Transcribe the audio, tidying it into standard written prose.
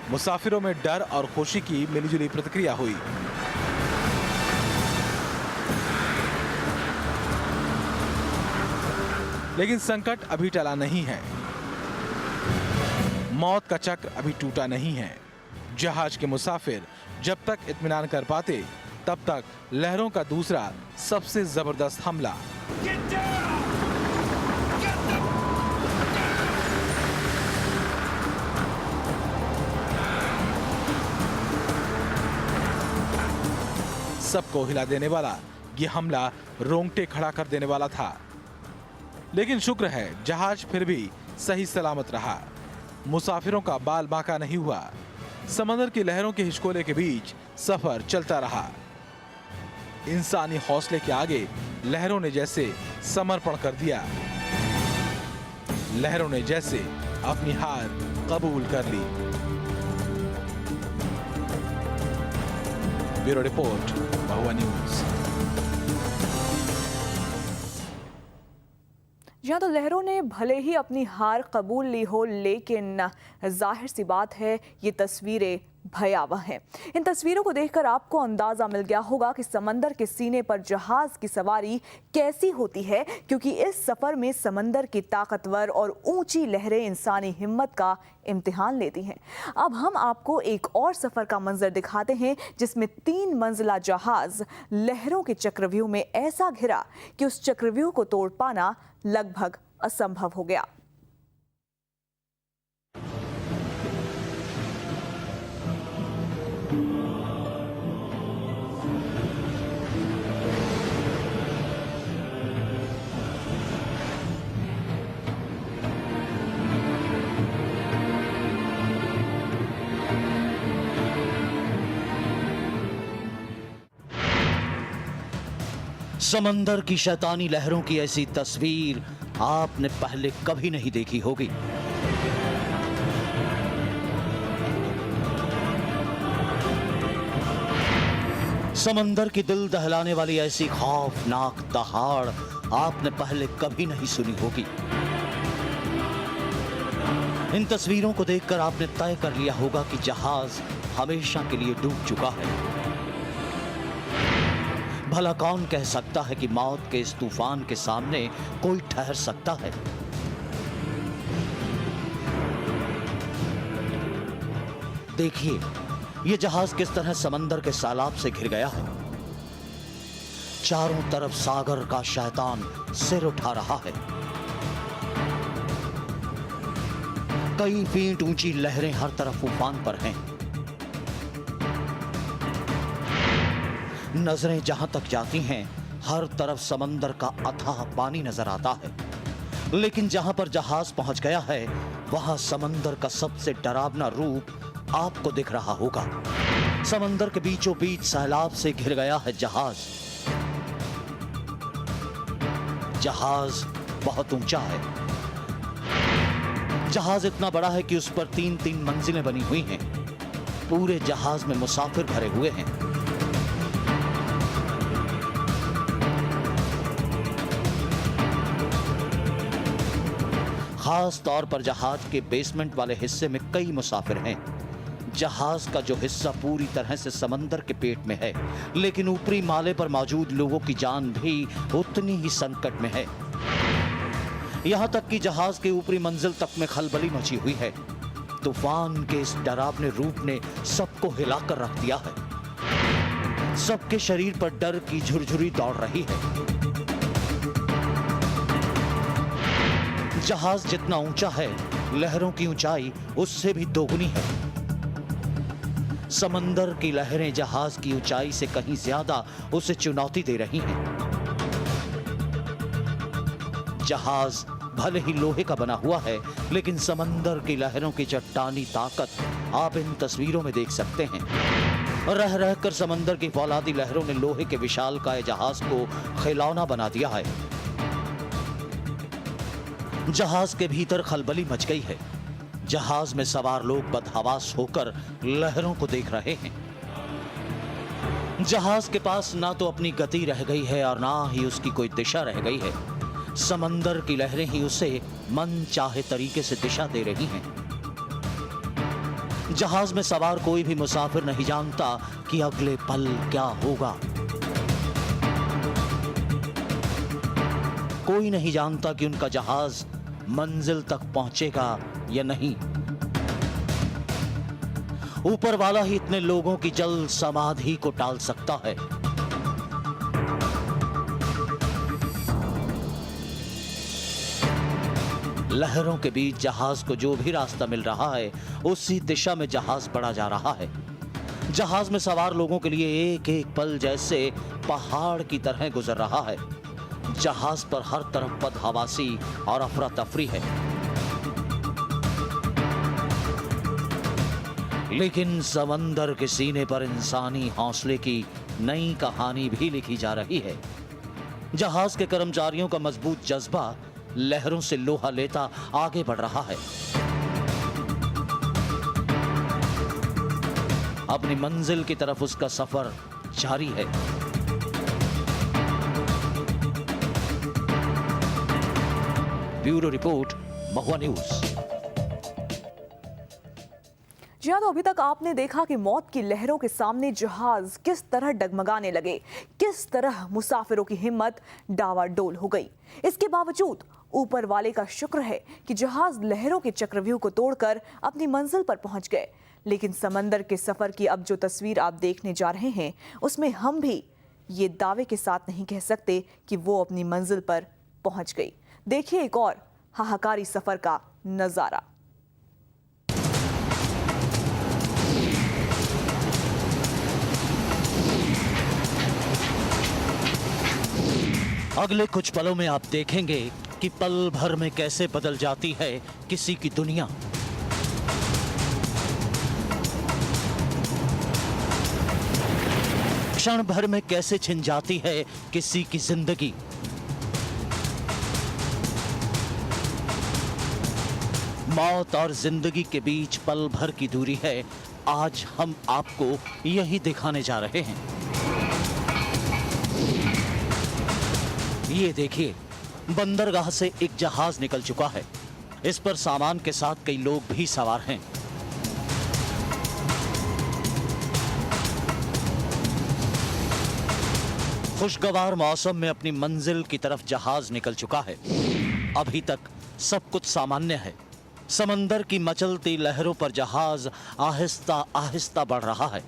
मुसाफिरों में डर और खुशी की मिलीजुली प्रतिक्रिया हुई। लेकिन संकट अभी टला नहीं है। मौत का चक्र अभी टूटा नहीं है। जहाज के मुसाफिर जब तक इत्मीनान कर पाते, तब तक लहरों का दूसरा सबसे जबरदस्त हमला। सबको हिला देने वाला ये हमला रोंगटे खड़ा कर देने वाला था। लेकिन शुक्र है जहाज फिर भी सही सलामत रहा। मुसाफिरों का बाल बांका नहीं हुआ। समंदर की लहरों के हिचकोले के बीच सफर चलता रहा। इंसानी हौसले के आगे लहरों ने जैसे समर्पण कर दिया। लहरों ने जैसे अपनी हार कबूल कर ली। ब्यूरो रिपोर्ट, महुआ न्यूज। जहाँ तो लहरों ने भले ही अपनी हार कबूल ली हो, लेकिन जाहिर सी बात है ये तस्वीरें भयावह हैं। इन तस्वीरों को देखकर आपको अंदाजा मिल गया होगा कि समंदर के सीने पर जहाज की सवारी कैसी होती है, क्योंकि इस सफर में समंदर की ताकतवर और ऊंची लहरें इंसानी हिम्मत का इम्तिहान लेती हैं। अब हम आपको एक और सफर का मंजर दिखाते हैं, जिसमें 3 मंजिला जहाज लहरों के चक्रव्यूह में ऐसा घिरा कि उस चक्रव्यूह को तोड़ पाना लगभग असंभव हो गया। समंदर की शैतानी लहरों की ऐसी तस्वीर आपने पहले कभी नहीं देखी होगी। समंदर की दिल दहलाने वाली ऐसी खौफनाक दहाड़ आपने पहले कभी नहीं सुनी होगी। इन तस्वीरों को देखकर आपने तय कर लिया होगा कि जहाज हमेशा के लिए डूब चुका है। भला कौन कह सकता है कि मौत के इस तूफान के सामने कोई ठहर सकता है? देखिए ये जहाज किस तरह समंदर के सैलाब से घिर गया है। चारों तरफ सागर का शैतान सिर उठा रहा है। कई फीट ऊंची लहरें हर तरफ उफान पर हैं। नजरें जहां तक जाती हैं, हर तरफ समंदर का अथाह पानी नजर आता है। लेकिन जहां पर जहाज पहुंच गया है, वहां समंदर का सबसे डरावना रूप आपको दिख रहा होगा। समंदर के बीचों बीच सैलाब से घिर गया है जहाज। जहाज बहुत ऊंचा है। जहाज इतना बड़ा है कि उस पर 3-3 मंजिलें बनी हुई हैं। पूरे जहाज में मुसाफिर भरे हुए हैं। खास तौर पर जहाज के बेसमेंट वाले हिस्से में कई मुसाफिर हैं। जहाज का जो हिस्सा पूरी तरह से समंदर के पेट में है, लेकिन ऊपरी माले पर मौजूद लोगों की जान भी उतनी ही संकट में है। यहां तक कि जहाज के ऊपरी मंजिल तक में खलबली मची हुई है। तूफान के इस डरावने रूप ने सबको हिलाकर रख दिया है। सबके शरीर पर डर की झुरझुरी दौड़ रही है। जहाज जितना ऊंचा है, लहरों की ऊंचाई उससे भी दोगुनी है। समंदर की लहरें जहाज की ऊंचाई से कहीं ज्यादा उसे चुनौती दे रही हैं। जहाज भले ही लोहे का बना हुआ है, लेकिन समंदर की लहरों की चट्टानी ताकत आप इन तस्वीरों में देख सकते हैं। रह रहकर समंदर की फौलादी लहरों ने लोहे के विशालकाय जहाज को खिलौना बना दिया है। जहाज के भीतर खलबली मच गई है। जहाज में सवार लोग बदहवास होकर लहरों को देख रहे हैं। जहाज के पास ना तो अपनी गति रह गई है और ना ही उसकी कोई दिशा रह गई है। समंदर की लहरें ही उसे मन चाहे तरीके से दिशा दे रही हैं। जहाज में सवार कोई भी मुसाफिर नहीं जानता कि अगले पल क्या होगा। कोई नहीं जानता कि उनका जहाज मंजिल तक पहुंचेगा या नहीं। ऊपर वाला ही इतने लोगों की जल समाधि को टाल सकता है। लहरों के बीच जहाज को जो भी रास्ता मिल रहा है उसी दिशा में जहाज बढ़ा जा रहा है। जहाज में सवार लोगों के लिए एक एक पल जैसे पहाड़ की तरह गुजर रहा है। जहाज पर हर तरफ बदहवासी और अफरा तफरी है। लेकिन समंदर के सीने पर इंसानी हौसले की नई कहानी भी लिखी जा रही है। जहाज के कर्मचारियों का मजबूत जज्बा लहरों से लोहा लेता आगे बढ़ रहा है। अपनी मंजिल की तरफ उसका सफर जारी है। ब्यूरो रिपोर्ट, महुआ न्यूज। जी हाँ, तो अभी तक आपने देखा कि मौत की लहरों के सामने जहाज किस तरह डगमगाने लगे, किस तरह मुसाफिरों की हिम्मत डावाडोल हो गई। इसके बावजूद ऊपर वाले का शुक्र है कि जहाज लहरों के चक्रव्यूह को तोड़कर अपनी मंजिल पर पहुंच गए। लेकिन समंदर के सफर की अब जो तस्वीर आप देखने जा रहे हैं, उसमें हम भी ये दावे के साथ नहीं कह सकते कि वो अपनी मंजिल पर पहुंच गई। देखिए एक और हाहाकारी सफर का नजारा। अगले कुछ पलों में आप देखेंगे कि पल भर में कैसे बदल जाती है किसी की दुनिया। क्षण भर में कैसे छिन जाती है किसी की जिंदगी। मौत और जिंदगी के बीच पल भर की दूरी है। आज हम आपको यही दिखाने जा रहे हैं। ये देखिए, बंदरगाह से एक जहाज निकल चुका है। इस पर सामान के साथ कई लोग भी सवार हैं। खुशगवार मौसम में अपनी मंजिल की तरफ जहाज निकल चुका है। अभी तक सब कुछ सामान्य है। समंदर की मचलती लहरों पर जहाज आहिस्ता आहिस्ता बढ़ रहा है।